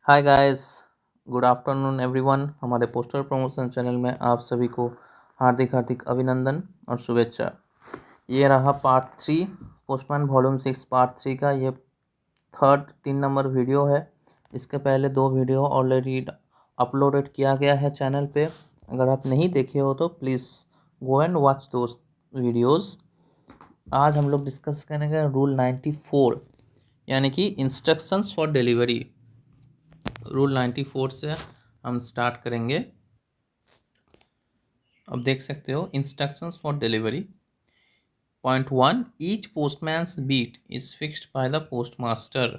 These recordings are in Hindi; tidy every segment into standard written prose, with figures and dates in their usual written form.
Hi guys, good afternoon everyone. हमारे पोस्टर प्रमोशन चैनल में आप सभी को हार्दिक हार्दिक अभिनंदन और शुभेच्छा। ये रहा पार्ट 3 पोस्टमैन वॉल्यूम 6 पार्ट 3 का ये थर्ड 3 नंबर वीडियो है। इसके पहले 2 वीडियो ऑलरेडी अपलोडेड किया गया है चैनल पे। अगर आप नहीं देखे हो तो please go and watch those videos. आज हम लोग डिस्कस करेंगे रूल 94 यानी कि इंस्ट्रक्शंस फॉर डिलीवरी। रूल 94 से हम स्टार्ट करेंगे। अब देख सकते हो instructions for delivery. Point 1, each postman's beat is fixed by the postmaster.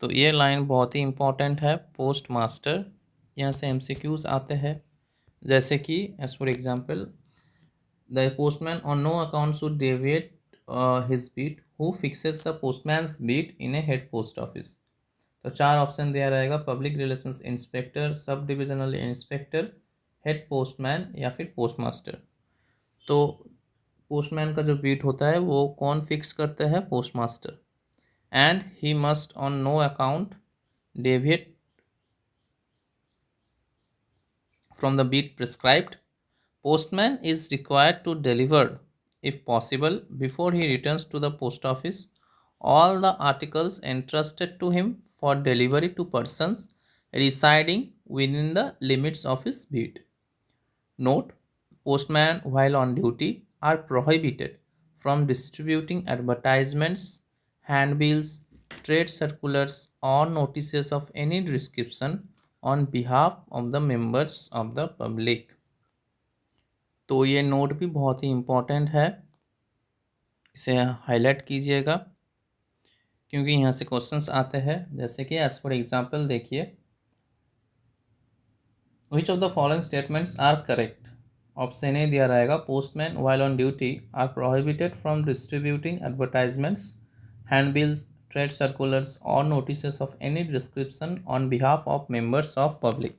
तो ये लाइन बहुत ही इंपॉर्टेंट है। पोस्टमास्टर, यहाँ से एमसीक्यूज आते हैं, जैसे कि as for example the postman on no account should deviate his beat, who fixes the postman's beat in a head post office. तो 4 ऑप्शन दिया रहेगा, public relations inspector, sub divisional inspector, head postman या फिर पोस्टमास्टर। तो पोस्टमैन का जो बीट होता है वो कौन फिक्स करते हैं? Postmaster. And he must on no account deviate from the beat prescribed. Postman is required to deliver, if possible, before he returns to the post office, all the articles entrusted to him for delivery to persons residing within the limits of his beat. Note: postmen while on duty are prohibited from distributing advertisements, handbills, trade circulars, or notices of any description on behalf of the members of the public. तो ये नोट भी बहुत ही इम्पोर्टेंट है, इसे हाईलाइट कीजिएगा क्योंकि यहाँ से क्वेश्चंस आते हैं। जैसे कि एज फॉर एग्जांपल देखिए, which of the following statements are correct. Option A दिया रहेगा, postman while on duty are prohibited from distributing advertisements, handbills, trade circulars or notices of any description on behalf of members of public.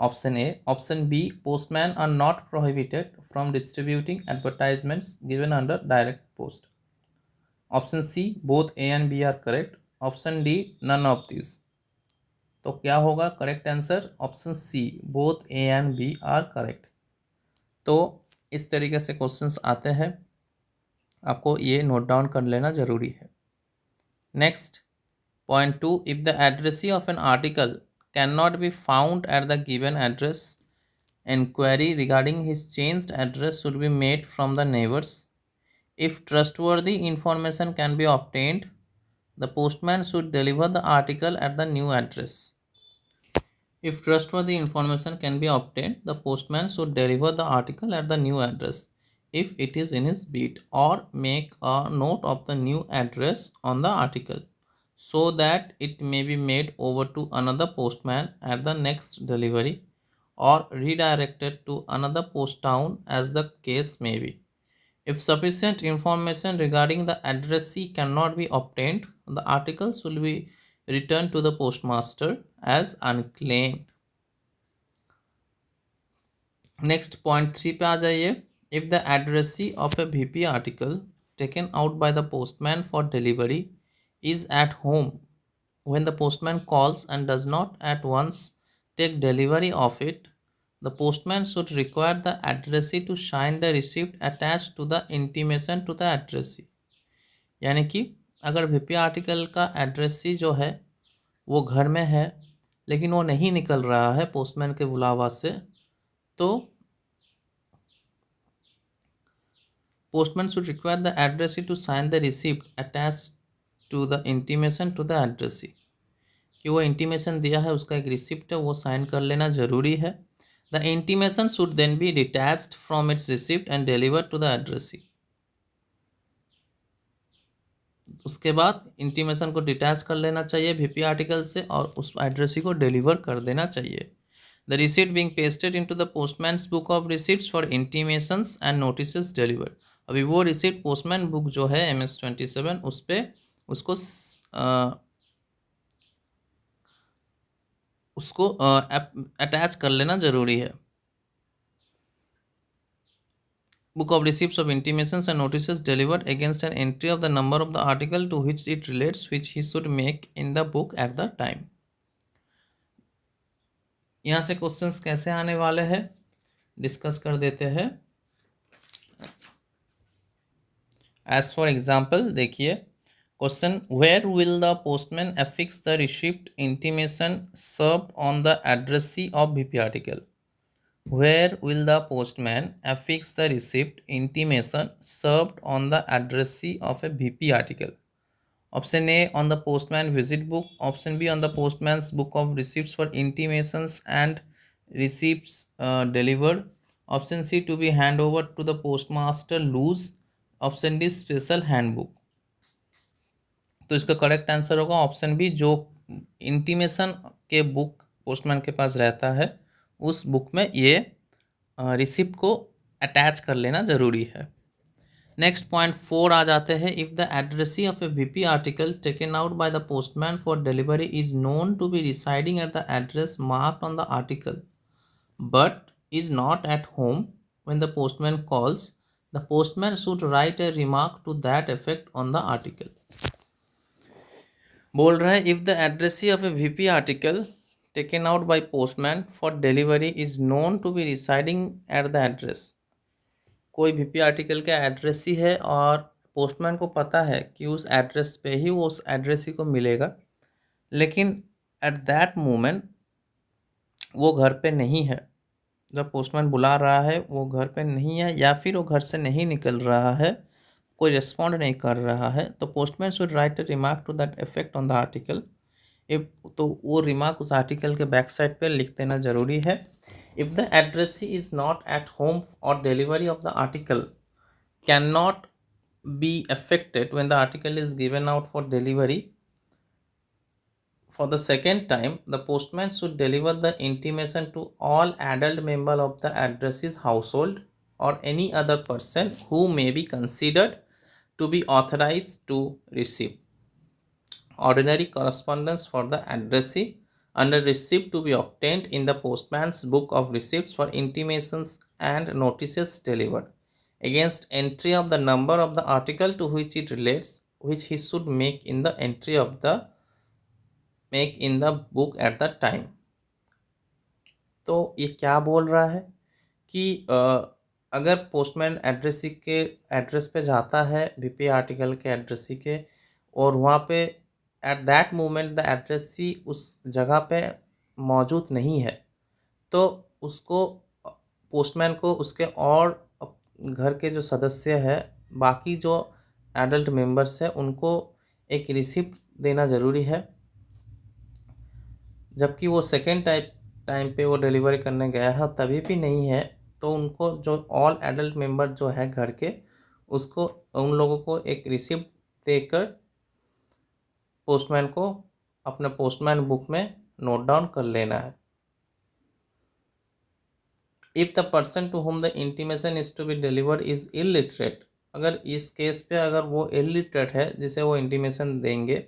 Option A. Option B, postmen are not prohibited from distributing advertisements given under direct post. Option C, both A and B are correct. Option D, none of these. तो क्या होगा correct answer? Option C, both A and B are correct. तो इस तरीके से क्वेश्चंस आते हैं, आपको ये नोट डाउन कर लेना जरूरी है। Next, point 2, if the addressee of an article can not be found at the given address, enquiry regarding his changed address should be made from the neighbors. If trustworthy information can be obtained, the postman should deliver the article at the new address. If trustworthy information can be obtained, the postman should deliver the article at the new address if it is in his beat, or make a note of the new address on the article so that it may be made over to another postman at the next delivery, or redirected to another post town as the case may be. If sufficient information regarding the addressee cannot be obtained, the articles will be returned to the postmaster as unclaimed. Next point 3 पे आ जाइए। If the addressee of a VP article taken out by the postman for delivery is at home when the postman calls and does not at once take delivery of it, the postman should require the addressee to sign the receipt attached to the intimation to the addressee। यानी कि अगर वीपी आर्टिकल का एड्रेसी जो है वो घर में है लेकिन वो नहीं निकल रहा है पोस्टमैन के बुलावा से, तो postman should require the addressee to sign the receipt attached to the intimation to the addressee। कि वो इंटीमेशन दिया है उसका एक रिसिप्ट है, वो साइन कर लेना जरूरी है। The intimation should then be detached from its receipt and delivered to the addressee. उसके बाद इंटीमेशन को डिटैच कर लेना चाहिए वीपी आर्टिकल से और उस एड्रेसी को डिलीवर कर देना चाहिए। The receipt being pasted into the postman's book of receipts for intimations and notices delivered. अभी वो रिसिप्ट पोस्टमैन बुक जो है MS-27 उस पर उसको अटैच कर लेना ज़रूरी है। book of receipts of intimations and notices delivered against an entry of the number of the article to which it relates, which he should make in the book at the time. यहाँ से क्वेश्चंस कैसे आने वाले हैं डिस्कस कर देते हैं. एज फॉर एग्जाम्पल देखिए question, where will the postman affix the receipt intimation served on the addressee of VP article. Where will the postman affix the receipt intimation served on the addressee of a BP article? Option A, on the postman visit book. Option B, on the postman's book of receipts for intimations and receipts delivered. Option C, to be hand over to the postmaster loose. Option D, special handbook. तो इसका करेक्ट आंसर होगा ऑप्शन बी, जो इंटीमेशन के बुक पोस्टमैन के पास रहता है उस बुक में ये रिसिप्ट को अटैच कर लेना ज़रूरी है. नेक्स्ट पॉइंट 4 आ जाते हैं. If the addressee of a VP article taken out by the postman for delivery is known to be residing at the address marked on the article but is not at home when the postman calls, the postman should write a remark to that effect on the article. बोल रहा है if the addressee of a VP article taken out by postman for delivery is known to be residing at the address. कोई वीपी आर्टिकल का एड्रेस ही है और पोस्टमैन को पता है कि उस एड्रेस पे ही वो उस एड्रेस ही को मिलेगा, लेकिन एट दैट मोमेंट वो घर पे नहीं है. जब पोस्टमैन बुला रहा है वो घर पे नहीं है या फिर वो घर से नहीं निकल रहा है, कोई रिस्पॉन्ड नहीं कर रहा है, तो postman should write a remark to that effect on the article. तो वो रिमार्क उस आर्टिकल के बैक साइड पर लिख देना ज़रूरी है. If the addressee is not at home और delivery of the article can not be affected when the article is given out for delivery for the second time, the postman should deliver the intimation to all adult members of the addressee's household or any other person who may be considered to be authorized to receive. Ordinary correspondence for the addressee under receipt to be obtained in the postman's book of receipts for intimations and notices delivered against entry of the number of the article to which it relates, which he should make in the entry of the book at the time. तो ये क्या बोल रहा है कि अगर पोस्टमैन एड्रेसी के एड्रेस पे जाता है वीपी आर्टिकल के एड्रेसी के और वहाँ पे at that moment the addressee उस जगह पे मौजूद नहीं है, तो उसको पोस्टमैन को उसके और घर के जो सदस्य है, बाकी जो एडल्ट मेंबर्स हैं, उनको एक रिसिप्ट देना ज़रूरी है. जबकि वो सेकेंड टाइम पे वो डिलीवरी करने गया है तभी भी नहीं है, तो उनको जो ऑल एडल्ट मेंबर जो है घर के, उसको उन लोगों को एक रिसिप्ट देकर पोस्टमैन को अपने पोस्टमैन बुक में नोट डाउन कर लेना है. If the person to whom the intimation is to be delivered is illiterate, अगर इस केस पे अगर वो इलिटरेट है जिसे वो इंटीमेशन देंगे,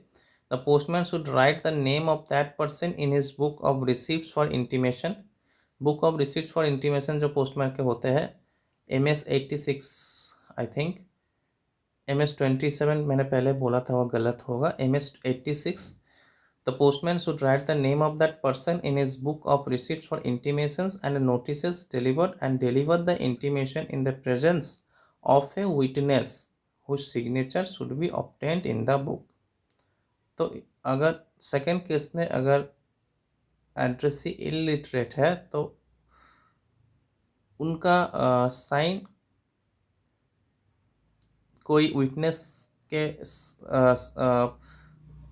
the postman should write the name of that person in his book of receipts for intimation. book of receipts for intimation जो पोस्टमैन के होते हैं MS-86 आई थिंक, MS-27 मैंने पहले बोला था वो गलत होगा, MS-86. the postman should write the name of that person in his book of receipts for intimations and notices delivered and deliver the intimation in the presence of a witness whose signature should be obtained in the book. तो अगर सेकेंड केस में अगर एड्रेसी इलिटरेट है तो उनका साइन कोई विटनेस के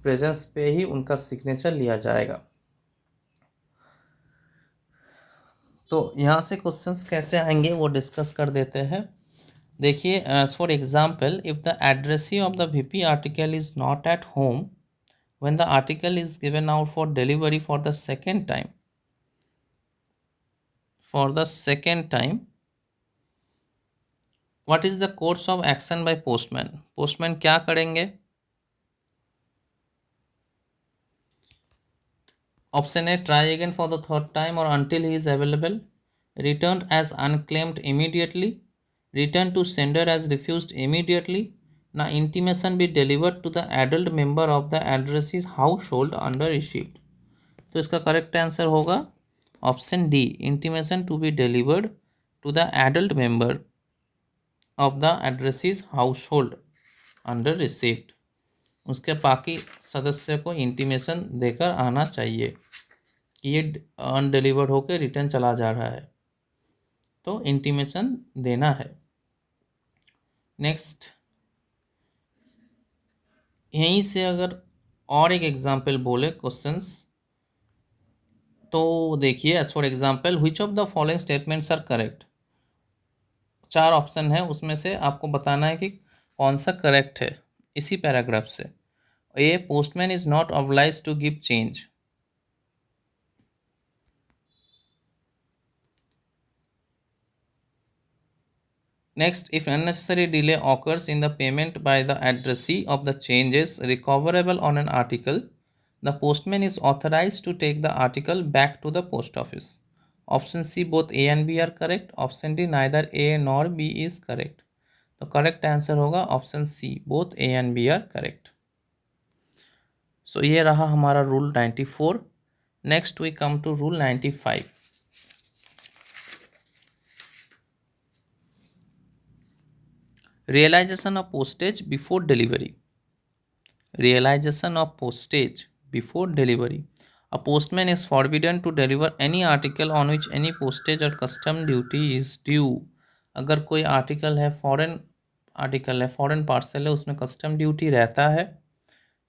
प्रेजेंस पे ही उनका सिग्नेचर लिया जाएगा. तो यहाँ से क्वेश्चंस कैसे आएंगे वो डिस्कस कर देते हैं. देखिए for example, if the addressee of the VP article is not at home when the article is given out for delivery for the second time, what is the course of action by postman? postman क्या करेंगे? Option A, try again for the third time or until he is available. Returned as unclaimed immediately. return to sender as refused immediately. Now intimation be delivered to the adult member of the addressee's household under receipt. तो इसका करेक्ट आंसर होगा option D, intimation to be delivered to the adult member of the addressee's household under receipt. उसके बाकी सदस्य को इंटीमेशन देकर आना चाहिए कि ये अनडिलीवर्ड होकर रिटर्न चला जा रहा है, तो इंटीमेशन देना है। नेक्स्ट, यहीं से अगर और एक एग्जाम्पल बोले क्वेश्चंस, तो देखिए, as for example, which of the following statements are correct. 4 option है, उसमें से आपको बताना है कि कौन सा करेक्ट है इसी पैराग्राफ से। A, postman is not obliged to give change. Next, if unnecessary delay occurs in the payment by the addressee of the changes recoverable on an article, the postman is authorized to take the article back to the post office. Option C, both A and B are correct. Option D, neither A nor B is correct. तो करेक्ट आंसर होगा option C, both A and B are correct. So ये रहा हमारा rule 94। Next we come to rule 95। Realization of postage before delivery. Realization of postage before delivery. A postman is forbidden to deliver any article on which any postage or custom duty is due. अगर कोई आर्टिकल है, फॉरेन पार्सल है, उसमें कस्टम ड्यूटी रहता है,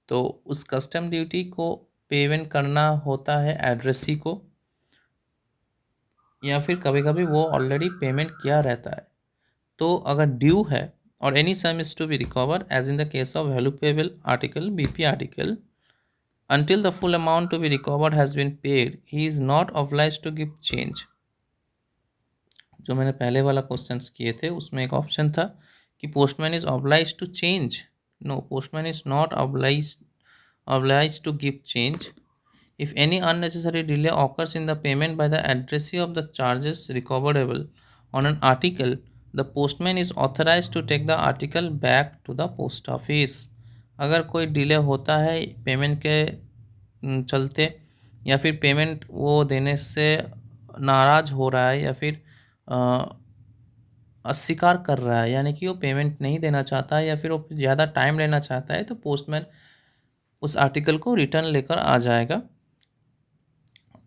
तो उस कस्टम ड्यूटी को पेमेंट करना होता है एड्रेसी को, या फिर कभी कभी वो ऑलरेडी पेमेंट किया रहता है। तो अगर ड्यू है or any sum is to be recovered, as in the case of valuable article, BP article, until the full amount to be recovered has been paid, he is not obliged to give change. जो मैंने पहले वाला क्वेश्चंस किए थे उसमें एक ऑप्शन था कि postman is oblige to change. No, postman is not obliged to give change. If any unnecessary delay occurs in the payment by the addressee of the charges recoverable on an article, the postman is authorized to take the article back to the post office. अगर कोई डिले होता है पेमेंट के चलते, या फिर पेमेंट वो देने से नाराज़ हो रहा है, या फिर अस्वीकार कर रहा है, यानी कि वो पेमेंट नहीं देना चाहता है, या फिर वो ज़्यादा टाइम लेना चाहता है, तो पोस्टमैन उस आर्टिकल को रिटर्न लेकर आ जाएगा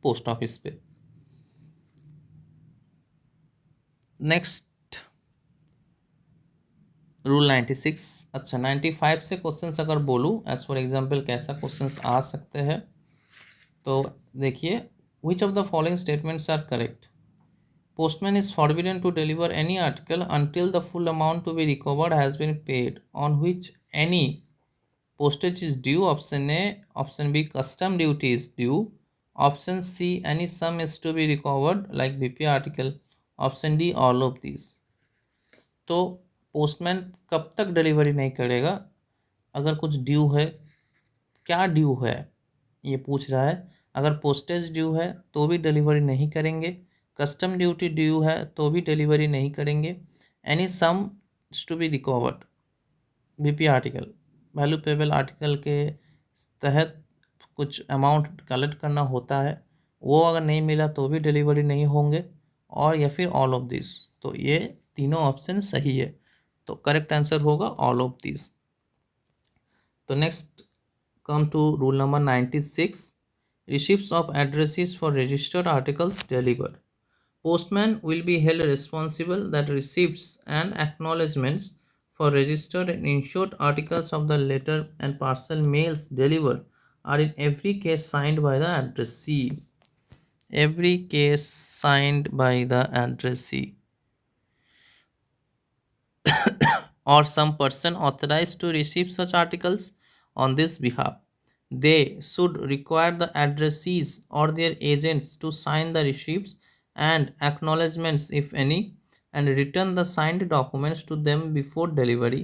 पोस्ट ऑफिस पे। Next, rule 96। अच्छा, 95 से क्वेश्चंस अगर बोलूँ, एज फॉर एग्जांपल कैसा क्वेश्चंस आ सकते हैं, तो देखिए, which of the following statements are correct. Postman is forbidden to deliver any article until the full amount to be recovered has been paid, on which any postage is due. Option A. Option B, custom duty is due. Option C, any sum is to be recovered like BP article. Option D, all of these. तो पोस्टमैन कब तक डिलीवरी नहीं करेगा अगर कुछ ड्यू है? क्या ड्यू है ये पूछ रहा है। अगर पोस्टेज ड्यू है तो भी डिलीवरी नहीं करेंगे, कस्टम ड्यूटी ड्यू है तो भी डिलीवरी नहीं करेंगे, any sum to be recovered, VP article, valuable article के तहत कुछ अमाउंट कलेक्ट करना होता है, वो अगर नहीं मिला तो भी डिलीवरी नहीं होंगे, और या फिर ऑल ऑफ दिस। तो ये तीनों ऑप्शन सही है, तो करेक्ट आंसर होगा ऑल ऑफ दिस। तो next come to rule number 96, receipts of addresses for registered articles delivered. Postman will be held responsible that receipts and acknowledgements for registered and insured articles of the letter and parcel mails delivered are in every case signed by the addressee. Every case signed by the addressee or some person authorized to receive such articles on this behalf. They should require the addressees or their agents to sign the receipts and acknowledgements, if any, and return the signed documents to them before delivery.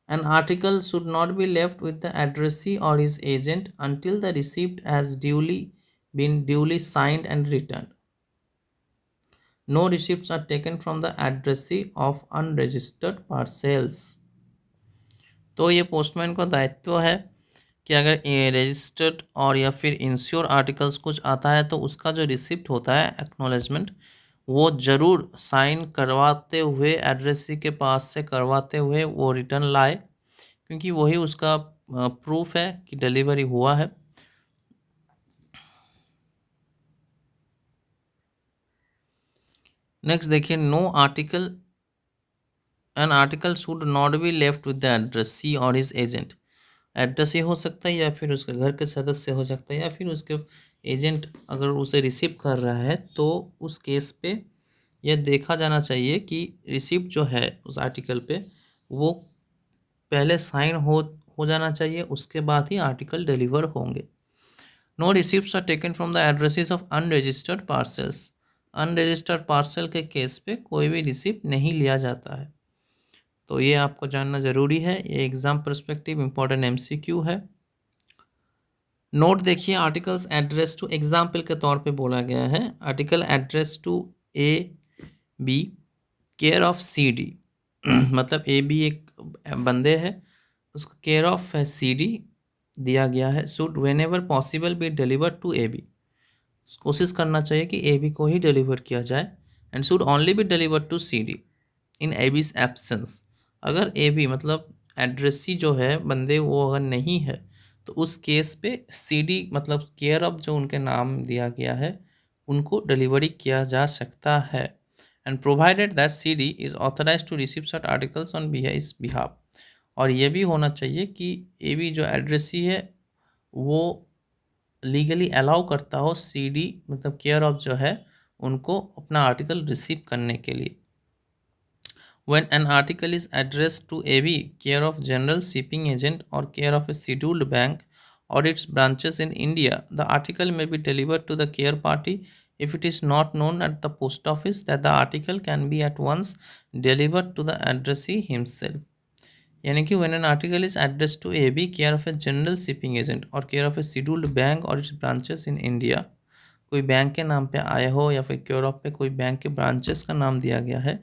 An article should not be left with the addressee or his agent until the receipt has been duly signed and returned. No receipts are taken from the addressee of unregistered parcels. तो ये पोस्टमैन का दायित्व है कि अगर रजिस्टर्ड और या फिर इंश्योर आर्टिकल्स कुछ आता है तो उसका जो रिसिप्ट होता है एक्नॉलेजमेंट, वो ज़रूर साइन करवाते हुए एड्रेसी के पास से करवाते हुए वो रिटर्न लाए, क्योंकि वही उसका प्रूफ है कि डिलीवरी हुआ है। नेक्स्ट देखिए, no article an article should not be left with the addressee और हिज एजेंट। एड्रेसी हो सकता है या फिर उसके घर के सदस्य हो सकता है या फिर उसके एजेंट अगर उसे रिसीव कर रहा है, तो उस केस पे यह देखा जाना चाहिए कि रिसिप्ट जो है उस आर्टिकल पे वो पहले साइन हो जाना चाहिए, उसके बाद ही आर्टिकल डिलीवर होंगे। No receipts are taken from the addressees of unregistered parcels. Unregistered parcel के केस पे कोई भी रिसिप्ट नहीं लिया जाता है। तो ये आपको जानना ज़रूरी है, ये एग्ज़ाम पर्सपेक्टिव इंपॉर्टेंट एमसीक्यू है। नोट देखिए, आर्टिकल्स एड्रेस टू एग्जाम्पल के तौर पे बोला गया है। Article address to A B care of C D मतलब ए बी एक बंदे है, उसका केयर ऑफ है सी डी दिया गया है। Should whenever possible be deliver to A B. कोशिश करना चाहिए कि ए बी को ही डिलीवर किया जाए। And should only be deliver to C D in A B's absence. अगर ए बी मतलब एड्रेसी जो है बंदे वो अगर नहीं है, तो उस केस पे सी डी मतलब केयर ऑफ जो उनके नाम दिया गया है उनको डिलीवरी किया जा सकता है। And provided that C D is authorise to receive such articles on his behalf. और ये भी होना चाहिए कि ए बी जो एड्रेसी है वो लीगली अलाउ करता हो सी डी मतलब केयर ऑफ जो है उनको अपना आर्टिकल रिसीव करने के लिए। When an article is addressed to AV, care of General Shipping Agent or care of a scheduled bank or its branches in India, the article may be delivered to the care party if it is not known at the post office that the article can be at once delivered to the addressee himself. यानी कि when an article is addressed to AB, care of a general shipping agent or care of a scheduled bank or its branches in India, कोई बैंक के नाम पे आया हो या फिर केयर ऑफ पे कोई बैंक के ब्रांचेस का नाम दिया गया है,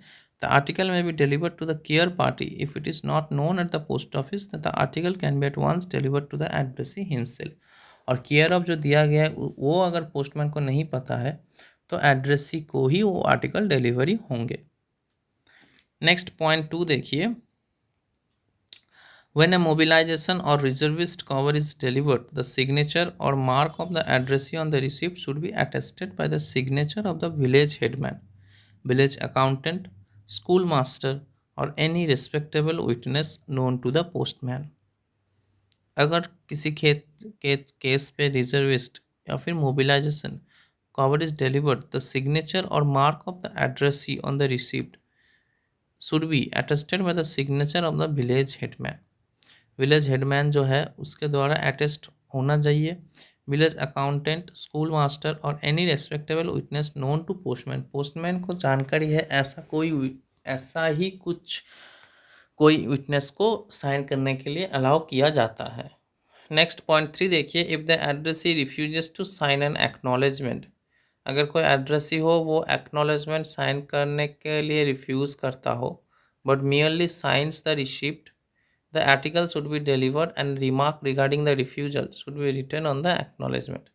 the article may be delivered to the care party if it is not known at the post office the article can be at once delivered to the addressee himself. और केयर ऑफ जो दिया गया है वो अगर पोस्टमैन को नहीं पता है तो एड्रेसी को ही वो आर्टिकल डिलीवरी होंगे। नेक्स्ट पॉइंट 2 देखिए, when a mobilization or reservist cover is delivered, the signature or mark of the addressee on the receipt should be attested by the signature of the village headman, village accountant, schoolmaster, or any respectable witness known to the postman. अगर किसी खेत के केस पे रिजर्विस्ट या फिर mobilisation cover is delivered, the signature or mark of the addressee on the receipt should be attested by the signature of the village headman. Village headman जो है उसके द्वारा अटेस्ट होना चाहिए। Village accountant, school master or any respectable witness known to postman. Postman को जानकारी है ऐसा ही कुछ कोई विटनेस को साइन करने के लिए अलाउ किया जाता है। नेक्स्ट पॉइंट 3 देखिए, if the addressee refuses to sign an acknowledgement. अगर कोई एड्रेसी हो वो एक्नॉलेजमेंट साइन करने के लिए रिफ्यूज़ करता हो but merely signs the receipt, the article should be delivered and remark regarding the refusal should be written on the acknowledgement.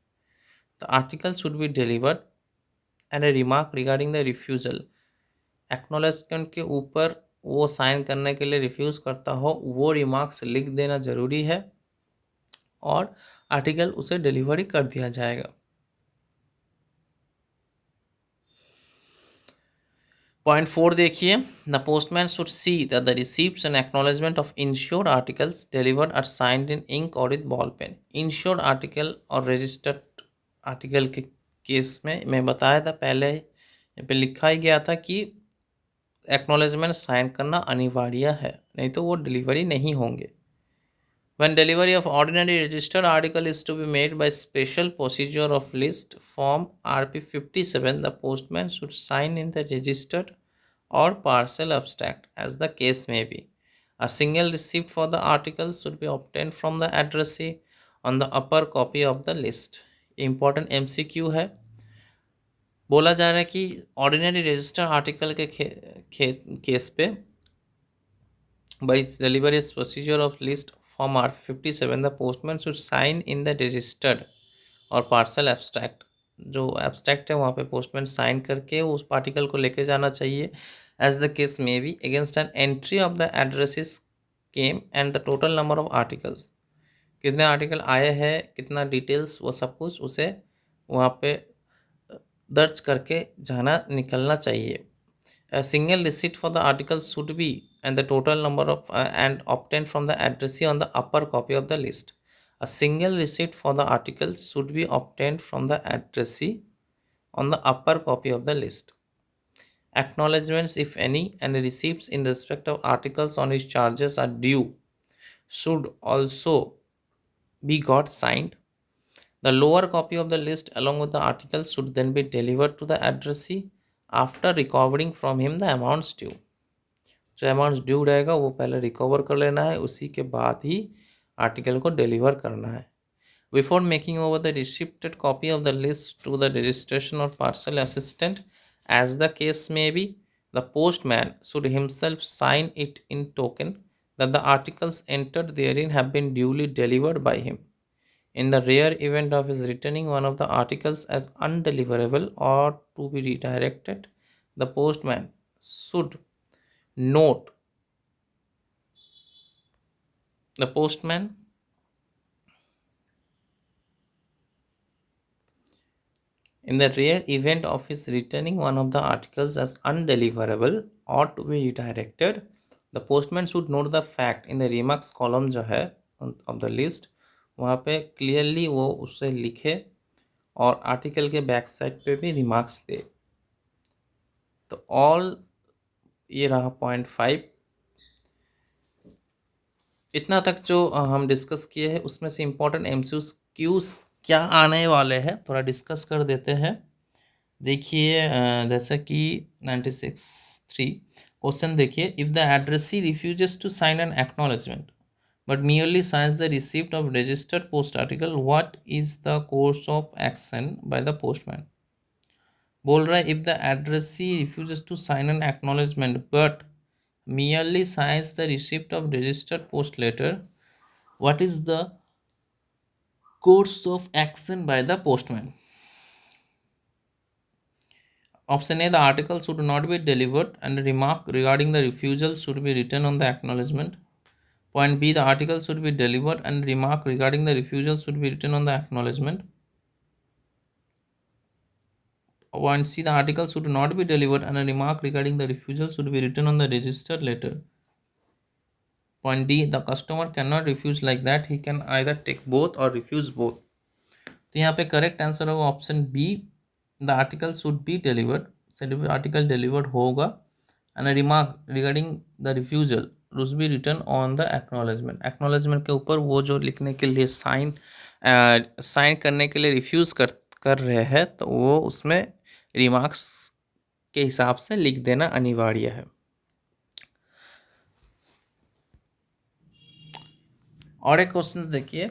The article should be delivered and a remark regarding the refusal. Acknowledgement के ऊपर वो साइन करने के लिए रिफ्यूज़ करता हो वो रिमार्क्स लिख देना ज़रूरी है और आर्टिकल उसे डिलीवरी कर दिया जाएगा। पॉइंट 4 देखिए, the postman should see that the receipts and acknowledgement of insured articles delivered are signed in ink or with ball pen. Insured article और रजिस्टर्ड आर्टिकल के केस में मैं बताया था पहले, यहाँ पे लिखा ही गया था कि एक्नॉलेजमेंट साइन करना अनिवार्य है, नहीं तो वो डिलीवरी नहीं होंगे। When delivery of ordinary registered article is to be made by special procedure of list form RP 57, the postman should sign in the registered or parcel abstract as the case may be. A single receipt for the article should be obtained from the addressee on the upper copy of the list. Important MCQ है, बोला जा रहा है कि ऑर्डिनरी रजिस्टर आर्टिकल के केस पे by delivery procedure of list form R57 the postman should sign in the registered और पार्सल एब्स्ट्रैक्ट, जो एब्स्ट्रैक्ट है वहाँ पे पोस्टमैन साइन करके उस पार्टिकल को लेके जाना चाहिए, as the case may be against an entry of the addressee's name and the total number of articles, कितने आर्टिकल आए हैं, कितना डिटेल्स, वो सब कुछ उसे वहाँ पे दर्ज करके जाना निकलना चाहिए. A single receipt for the article should be and the total number of and obtained from the addressee on the upper copy of the list. A single receipt for the article should be obtained from the addressee on the upper copy of the list. Acknowledgements, if any, and receipts in respect of articles on which charges are due should also be got signed. The lower copy of the list along with the article should then be delivered to the addressee after recovering from him the amounts due. जो अमाउंट्स ड्यू रहेगा वो पहले रिकवर कर लेना है, उसी के बाद ही आर्टिकल को डिलीवर करना है. Before making over the receipted copy of the list to the registration or parcel assistant as the case may be, the postman should himself sign it in token that the articles entered therein have been duly delivered by him. In the rare event of his returning one of the articles as undeliverable or to be redirected, the postman should note the postman in the rare event of his returning one of the articles as undeliverable or to be redirected, the postman should note the fact in the remarks column जो है of the list, वहाँ पे क्लियरली वो उसे लिखे और आर्टिकल के बैक साइड पे भी रिमार्क्स दे. तो ऑल ये रहा .5. इतना तक जो हम डिस्कस किए हैं उसमें से इम्पोर्टेंट MCQs क्या आने वाले हैं थोड़ा डिस्कस कर देते हैं. देखिए जैसा कि 96(3) क्वेश्चन देखिए, if the addressee refuses to sign an acknowledgement but merely signs the receipt of registered post article, what is the course of action by the postman. बोल रहा है if the addressee refuses to sign an acknowledgement but merely signs the receipt of registered post letter, what is the course of action by the postman. Option A, the article should not be delivered and a remark regarding the refusal should be written on the acknowledgement. Point B, the article should be delivered and remark regarding the refusal should be written on the acknowledgement. Point C, the article should not be delivered and a remark regarding the refusal should be written on the registered letter. Point D, the customer cannot refuse like that, he can either take both or refuse both. तो यहाँ पे करेक्ट आंसर होगा option B, the article should be delivered, article delivered होगा, and remark regarding the refusal रुस be return on the acknowledgement. Acknowledgement के ऊपर वो जो लिखने के लिए साइन करने के लिए रिफ्यूज कर रहे हैं तो वो उसमें रिमार्क्स के हिसाब से लिख देना अनिवार्य है. और एक क्वेश्चन देखिए,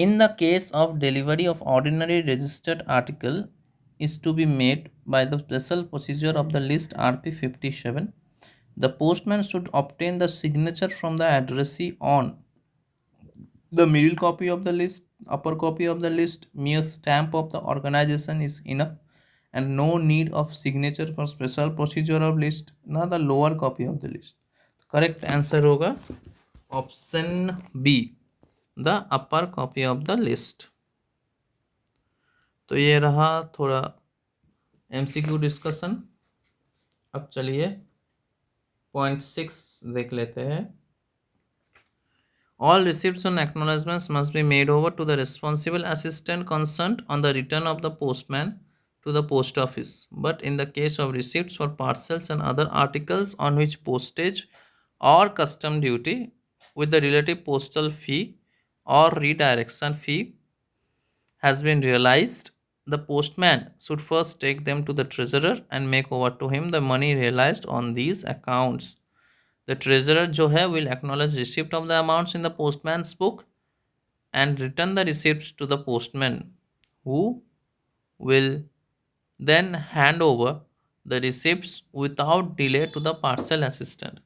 in the case of delivery of ordinary registered article is to be made by the special procedure of the list RP57, the postman should obtain the signature from the addressee on the middle copy of the list, upper copy of the list. Mere stamp of the organization is enough and no need of signature for special procedure of list, na the lower copy of the list. Correct answer होगा option B, the upper copy of the list. तो ये रहा थोड़ा MCQ डिस्कशन. अब चलिए .6 देख लेते हैं. All receipts and acknowledgements must be made over to the responsible assistant concerned on the return of the postman to the post office. But in the case of receipts for parcels and other articles on which postage or custom duty with the relative postal fee or redirection fee has been realized, the postman should first take them to the treasurer and make over to him the money realized on these accounts. The treasurer जो है will acknowledge receipt of the amounts in the postman's book and return the receipts to the postman, who will then hand over the receipts without delay to the parcel assistant.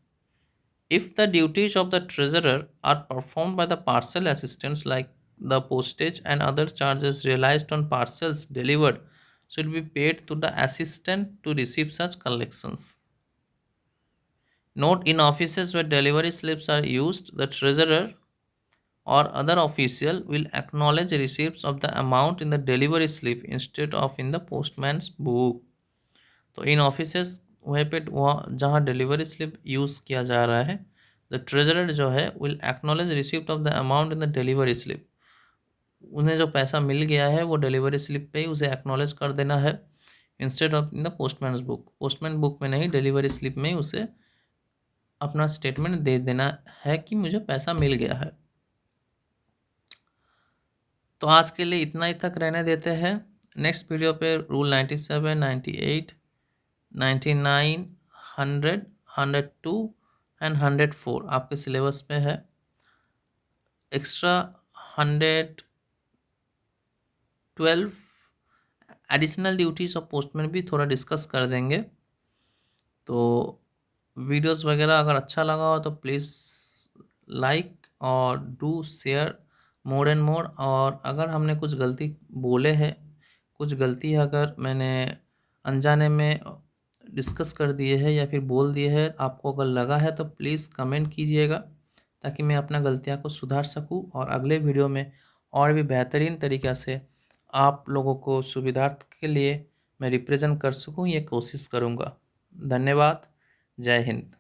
If the duties of the treasurer are performed by the parcel assistants, like the postage and other charges realized on parcels delivered, should be paid to the assistant to receive such collections. Note: in offices where delivery slips are used, the treasurer or other official will acknowledge receipts of the amount in the delivery slip instead of in the postman's book. तो इन ऑफिसेस वहीं पे वहाँ जहाँ डिलीवरी स्लिप यूज़ किया जा रहा है, द ट्रेजरर जो है will acknowledge receipt of the amount in the delivery slip. उन्हें जो पैसा मिल गया है वो डिलीवरी स्लिप पे ही उसे एक्नॉलेज कर देना है, instead of in the postman book. Postman book में नहीं, डिलीवरी स्लिप में ही उसे अपना स्टेटमेंट दे देना है कि मुझे पैसा मिल गया है। तो आज के लिए इतना ही तक रहने देते हैं। नेक्स्ट वीडियो पे रूल 97, 98, 99, 100, 102 एंड 104 आपके सिलेबस पे है। Extra 112 additional duties of postman भी थोड़ा डिस्कस कर देंगे। तो वीडियोस वगैरह अगर अच्छा लगा हो तो प्लीज़ लाइक और do share more and more. और अगर हमने कुछ गलती बोले हैं, कुछ गलती अगर मैंने अनजाने में डिस्कस कर दिए है या फिर बोल दिए है, आपको अगर लगा है तो प्लीज़ कमेंट कीजिएगा, ताकि मैं अपना गलतियाँ को सुधार सकूं और अगले वीडियो में और भी बेहतरीन तरीक़ा से आप लोगों को सुविधार्थ के लिए मैं रिप्रेजेंट कर सकूं, ये कोशिश करूंगा। धन्यवाद। जय हिंद।